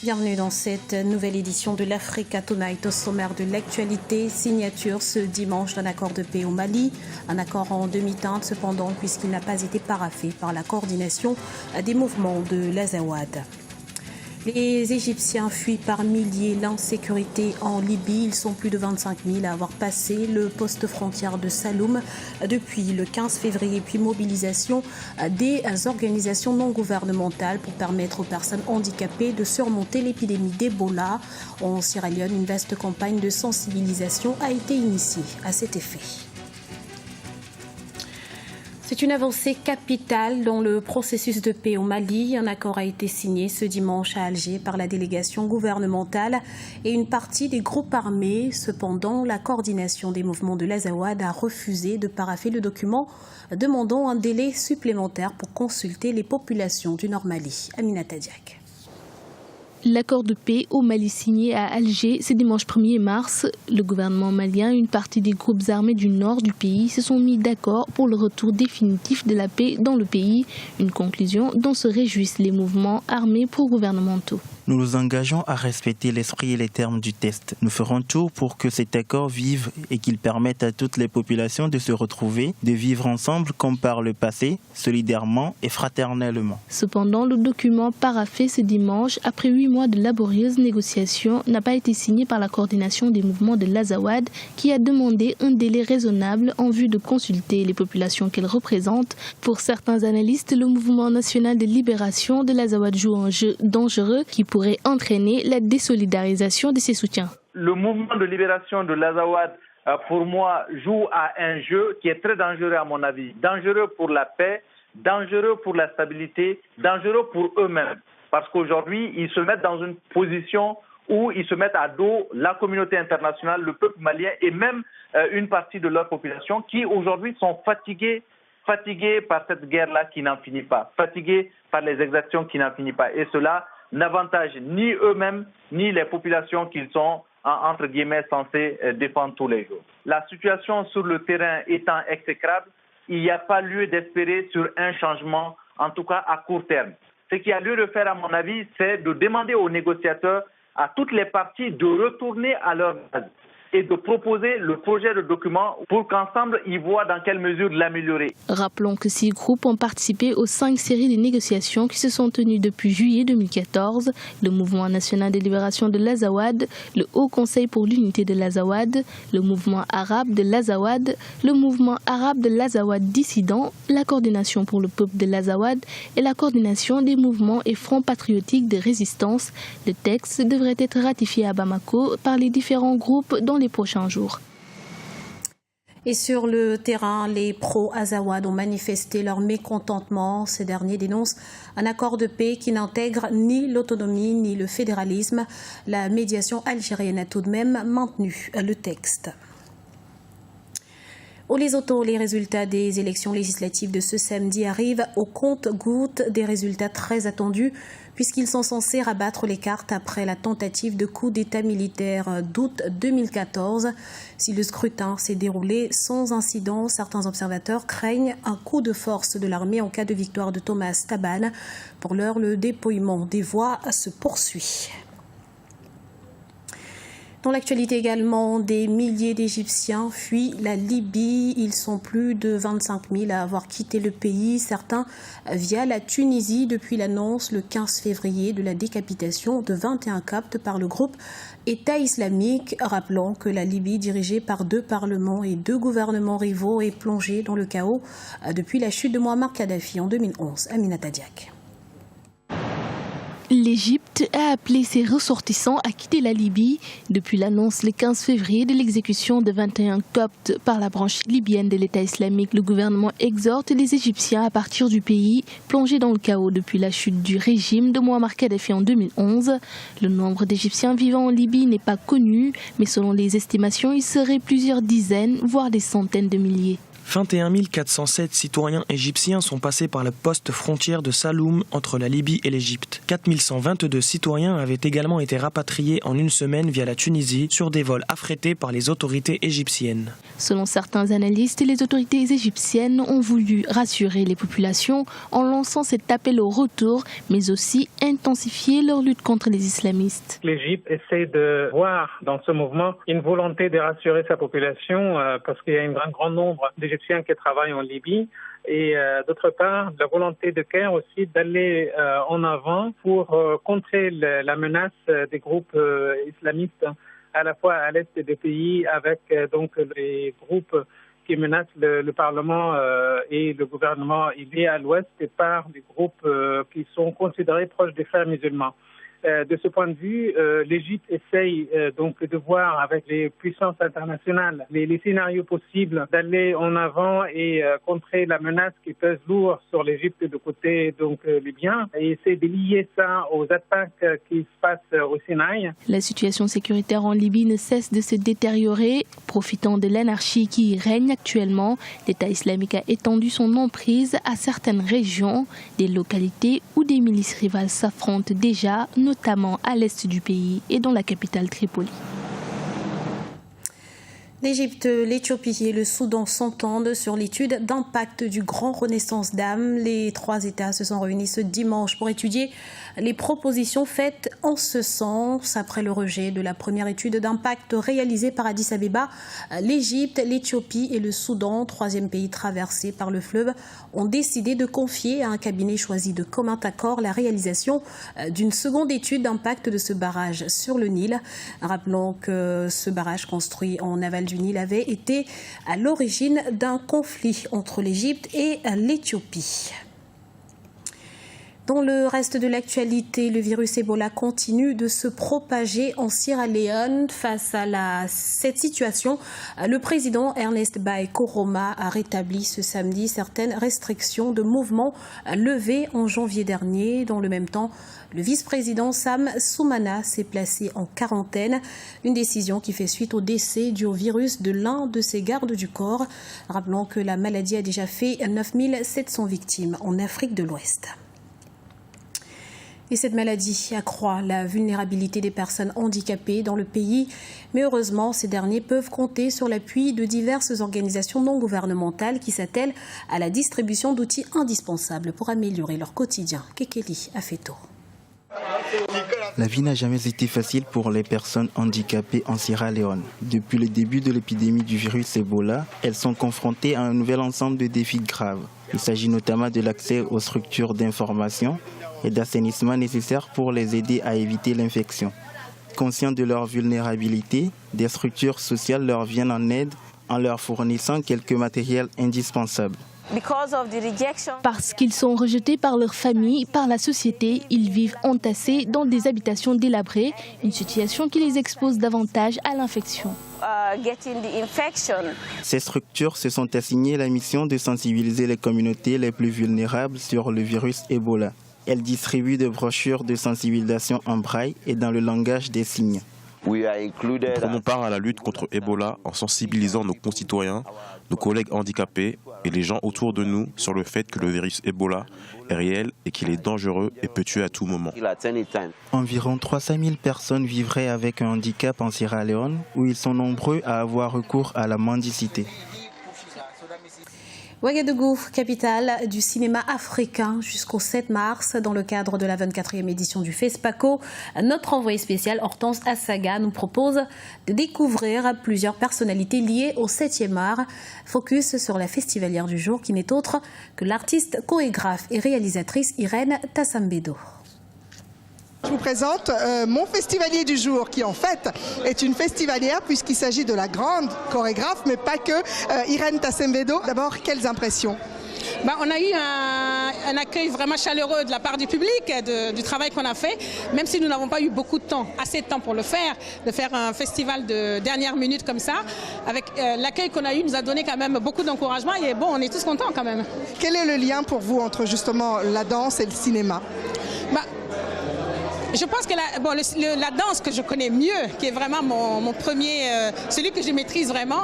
Bienvenue dans cette nouvelle édition de l'Africa Tonight. Au sommaire de l'actualité, signature ce dimanche d'un accord de paix au Mali. Un accord en demi-teinte cependant puisqu'il n'a pas été paraphé par la coordination des mouvements de l'Azawad. Les Égyptiens fuient par milliers l'insécurité en Libye. Ils sont plus de 25 000 à avoir passé le poste frontière de Saloum depuis le 15 février, puis mobilisation des organisations non gouvernementales pour permettre aux personnes handicapées de surmonter l'épidémie d'Ebola. En Sierra Leone, une vaste campagne de sensibilisation a été initiée à cet effet. C'est une avancée capitale dans le processus de paix au Mali. Un accord a été signé ce dimanche à Alger par la délégation gouvernementale et une partie des groupes armés. Cependant, la coordination des mouvements de l'Azawad a refusé de parapher le document, demandant un délai supplémentaire pour consulter les populations du Nord Mali. Aminata Diak. L'accord de paix au Mali signé à Alger ce dimanche 1er mars, le gouvernement malien et une partie des groupes armés du nord du pays se sont mis d'accord pour le retour définitif de la paix dans le pays, une conclusion dont se réjouissent les mouvements armés pro-gouvernementaux. Nous nous engageons à respecter l'esprit et les termes du test. Nous ferons tout pour que cet accord vive et qu'il permette à toutes les populations de se retrouver, de vivre ensemble comme par le passé, solidairement et fraternellement. Cependant, le document paraphé ce dimanche, après 8 mois de laborieuses négociations, n'a pas été signé par la coordination des mouvements de l'Azawad qui a demandé un délai raisonnable en vue de consulter les populations qu'elle représente. Pour certains analystes, le mouvement national de libération de l'Azawad joue un jeu dangereux qui pourrait entraîner la désolidarisation de ses soutiens. Le mouvement de libération de l'Azawad, pour moi, joue à un jeu qui est très dangereux à mon avis. Dangereux pour la paix, dangereux pour la stabilité, dangereux pour eux-mêmes. Parce qu'aujourd'hui, ils se mettent dans une position où ils se mettent à dos la communauté internationale, le peuple malien et même une partie de leur population qui aujourd'hui sont fatigués par cette guerre-là qui n'en finit pas, fatigués par les exactions qui n'en finissent pas. Et cela n'avantage ni eux-mêmes, ni les populations qu'ils sont, entre guillemets, censés défendre tous les jours. La situation sur le terrain étant exécrable, il n'y a pas lieu d'espérer sur un changement, en tout cas à court terme. Ce qu'il y a lieu de faire, à mon avis, c'est de demander aux négociateurs, à toutes les parties, de retourner à leur base et de proposer le projet de document pour qu'ensemble, ils voient dans quelle mesure l'améliorer. Rappelons que 6 groupes ont participé aux 5 séries de négociations qui se sont tenues depuis juillet 2014. Le Mouvement national de libération de l'Azawad, le Haut Conseil pour l'unité de l'Azawad, le Mouvement arabe de l'Azawad, le Mouvement arabe de l'Azawad dissident, la Coordination pour le peuple de l'Azawad et la Coordination des mouvements et fronts patriotiques de résistance. Le texte devrait être ratifié à Bamako par les différents groupes dans les prochains jours. Et sur le terrain, les pro-Azawad ont manifesté leur mécontentement. Ces derniers dénoncent un accord de paix qui n'intègre ni l'autonomie ni le fédéralisme. La médiation algérienne a tout de même maintenu le texte. Au Lesotho, les résultats des élections législatives de ce samedi arrivent au compte-gouttes, des résultats très attendus puisqu'ils sont censés rabattre les cartes après la tentative de coup d'État militaire d'août 2014. Si le scrutin s'est déroulé sans incident, certains observateurs craignent un coup de force de l'armée en cas de victoire de Thomas Thabane. Pour l'heure, le dépouillement des voix se poursuit. Dans l'actualité également, des milliers d'Égyptiens fuient la Libye. Ils sont plus de 25 000 à avoir quitté le pays, certains via la Tunisie depuis l'annonce le 15 février de la décapitation de 21 Coptes par le groupe État islamique. Rappelons que la Libye, dirigée par 2 parlements et 2 gouvernements rivaux, est plongée dans le chaos depuis la chute de Mouammar Kadhafi en 2011. Aminata Diak. L'Égypte a appelé ses ressortissants à quitter la Libye depuis l'annonce le 15 février de l'exécution de 21 Coptes par la branche libyenne de l'État islamique. Le gouvernement exhorte les Égyptiens à partir du pays, plongé dans le chaos depuis la chute du régime de Mouammar Kadhafi en 2011. Le nombre d'Égyptiens vivant en Libye n'est pas connu, mais selon les estimations, il serait plusieurs dizaines, voire des centaines de milliers. 21 407 citoyens égyptiens sont passés par le poste frontière de Saloum entre la Libye et l'Égypte. 4 122 citoyens avaient également été rapatriés en une semaine via la Tunisie sur des vols affrétés par les autorités égyptiennes. Selon certains analystes, les autorités égyptiennes ont voulu rassurer les populations en lançant cet appel au retour, mais aussi intensifier leur lutte contre les islamistes. L'Égypte essaie de voir dans ce mouvement une volonté de rassurer sa population parce qu'il y a un grand nombre d'Égyptiens qui travaillent en Libye. Et d'autre part, la volonté de Caire aussi d'aller en avant pour contrer la menace des groupes islamistes à la fois à l'est des pays avec donc les groupes qui menacent le Parlement et le gouvernement, et à l'ouest par des groupes qui sont considérés proches des frères musulmans. De ce point de vue, l'Égypte essaye donc de voir avec les puissances internationales les scénarios possibles d'aller en avant et contrer la menace qui pèse lourd sur l'Égypte de côté donc libyen, et essayer de lier ça aux attaques qui se passent au Sinaï. La situation sécuritaire en Libye ne cesse de se détériorer. Profitant de l'anarchie qui y règne actuellement, l'État islamique a étendu son emprise à certaines régions, des localités où des milices rivales s'affrontent déjà, notamment à l'est du pays et dans la capitale Tripoli. L'Égypte, l'Éthiopie et le Soudan s'entendent sur l'étude d'impact du Grand Renaissance Dam. Les trois États se sont réunis ce dimanche pour étudier les propositions faites en ce sens. Après le rejet de la première étude d'impact réalisée par Addis Abeba, l'Égypte, l'Éthiopie et le Soudan, troisième pays traversé par le fleuve, ont décidé de confier à un cabinet choisi de commun accord la réalisation d'une seconde étude d'impact de ce barrage sur le Nil. Rappelons que ce barrage construit en aval du Nil avait été à l'origine d'un conflit entre l'Égypte et l'Éthiopie. Dans le reste de l'actualité, le virus Ebola continue de se propager en Sierra Leone. Face à cette situation, le président Ernest Bai Koroma a rétabli ce samedi certaines restrictions de mouvement levées en janvier dernier. Dans le même temps, le vice-président Sam Soumana s'est placé en quarantaine, une décision qui fait suite au décès dû au virus de l'un de ses gardes du corps. Rappelons que la maladie a déjà fait 9 700 victimes en Afrique de l'Ouest. Et cette maladie accroît la vulnérabilité des personnes handicapées dans le pays. Mais heureusement, ces derniers peuvent compter sur l'appui de diverses organisations non gouvernementales qui s'attellent à la distribution d'outils indispensables pour améliorer leur quotidien. Kekeli Afeto. La vie n'a jamais été facile pour les personnes handicapées en Sierra Leone. Depuis le début de l'épidémie du virus Ebola, elles sont confrontées à un nouvel ensemble de défis graves. Il s'agit notamment de l'accès aux structures d'information et d'assainissement nécessaires pour les aider à éviter l'infection. Conscients de leur vulnérabilité, des structures sociales leur viennent en aide en leur fournissant quelques matériels indispensables. Parce qu'ils sont rejetés par leur famille, par la société, ils vivent entassés dans des habitations délabrées, une situation qui les expose davantage à l'infection. Ces structures se sont assignées la mission de sensibiliser les communautés les plus vulnérables sur le virus Ebola. Elles distribuent des brochures de sensibilisation en braille et dans le langage des signes. Nous prenons part à la lutte contre Ebola en sensibilisant nos concitoyens, nos collègues handicapés et les gens autour de nous sur le fait que le virus Ebola est réel et qu'il est dangereux et peut tuer à tout moment. Environ 300 000 personnes vivraient avec un handicap en Sierra Leone, où ils sont nombreux à avoir recours à la mendicité. Ouagadougou, capitale du cinéma africain jusqu'au 7 mars, dans le cadre de la 24e édition du FESPACO. Notre envoyé spécial Hortense Assaga nous propose de découvrir plusieurs personnalités liées au 7e art. Focus sur la festivalière du jour qui n'est autre que l'artiste, chorégraphe et réalisatrice Irène Tassambedo. Je vous présente mon festivalier du jour qui en fait est une festivalière puisqu'il s'agit de la grande chorégraphe mais pas que, Irène Tassambedo. D'abord, quelles impressions ? On a eu un accueil vraiment chaleureux de la part du public, du travail qu'on a fait, même si nous n'avons pas eu beaucoup de temps, assez de temps pour le faire, de faire un festival de dernière minute comme ça. Avec l'accueil qu'on a eu, nous a donné quand même beaucoup d'encouragement et bon, on est tous contents quand même. Quel est le lien pour vous entre justement la danse et le cinéma ? Je pense que la danse que je connais mieux, qui est vraiment mon premier, celui que je maîtrise vraiment,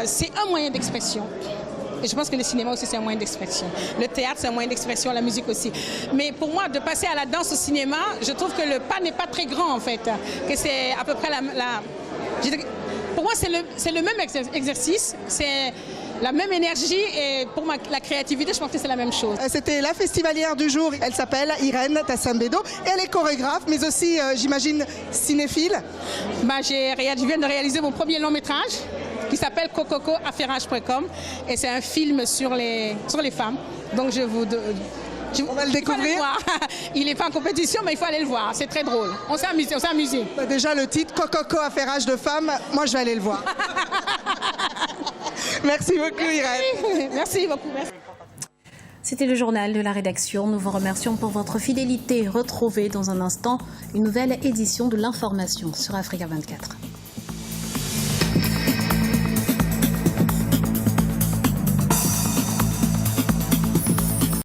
c'est un moyen d'expression. Et je pense que le cinéma aussi, c'est un moyen d'expression. Le théâtre, c'est un moyen d'expression, la musique aussi. Mais pour moi, de passer à la danse au cinéma, je trouve que le pas n'est pas très grand, en fait. Que c'est à peu près pour moi, c'est le même exercice, c'est la même énergie et pour la créativité, je pense que c'est la même chose. C'était la festivalière du jour, elle s'appelle Irène Tassambedo. Elle est chorégraphe, mais aussi, j'imagine, cinéphile. Je viens de réaliser mon premier long métrage qui s'appelle cococoaffairage.com et c'est un film sur les femmes. Donc on va le découvrir. Il n'est pas en compétition, mais il faut aller le voir. C'est très drôle. On s'est amusé. Déjà le titre, Cococo affairage de femmes, moi je vais aller le voir. Merci beaucoup Irène. Merci beaucoup. Merci. C'était le journal de la rédaction. Nous vous remercions pour votre fidélité. Retrouvez dans un instant une nouvelle édition de l'information sur Africa 24.